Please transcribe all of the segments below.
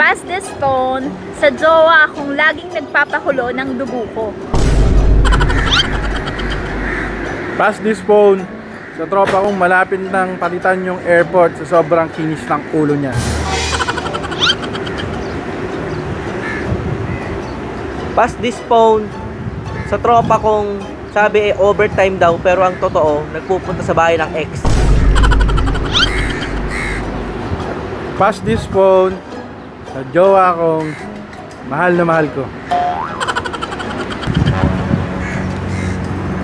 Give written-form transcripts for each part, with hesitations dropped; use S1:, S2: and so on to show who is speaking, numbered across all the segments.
S1: Pass this phone sa jowa akong laging nagpapakulo ng dugo ko.
S2: Pass this phone sa tropa kong malapit nang palitan yung airport sa sobrang kinis ng ulo niya.
S3: Pass this phone sa tropa kong sabi overtime daw pero ang totoo nagpupunta sa bahay ng ex.
S2: Pass this phone sa jowa kong mahal na mahal ko.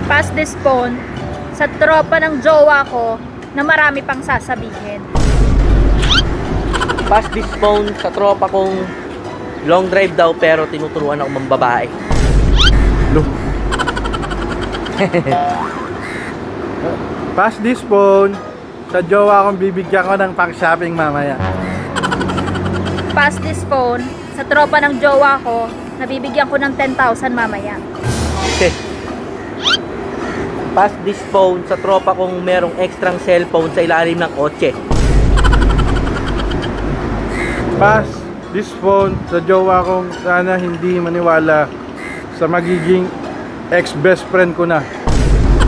S1: Pass this phone sa tropa ng jowa ko na marami pang sasabihin.
S3: Pass this phone sa tropa kong long drive daw pero tinuturuan ako mambabae.
S2: Look. Pass this phone sa jowa kong bibigyan ko ng pang-shopping mamaya.
S1: Pass this phone sa tropa ng jowa ko na bibigyan ko ng 10,000 mamaya.
S3: Pass this phone sa tropa kong merong extrang cellphone sa ilalim ng kotse.
S2: Pass this phone sa jowa kong sana hindi maniwala sa magiging ex-best friend ko na.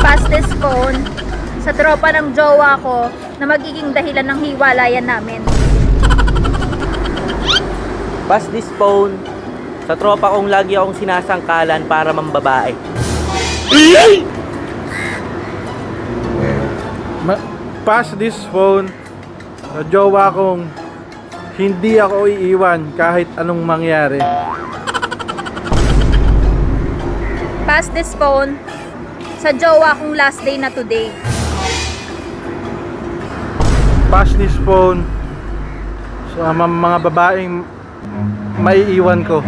S1: Pass this phone sa tropa ng jowa ko na magiging dahilan ng hiwalayan namin.
S3: Pass this phone sa tropa kong lagi akong sinasangkalan para mambabae.
S2: Pass this phone sa jowa kong hindi ako iiwan kahit anong mangyari.
S1: Pass this phone sa jowa kong last day na today.
S2: Pass this phone sa mga babaeng maiiwan ko.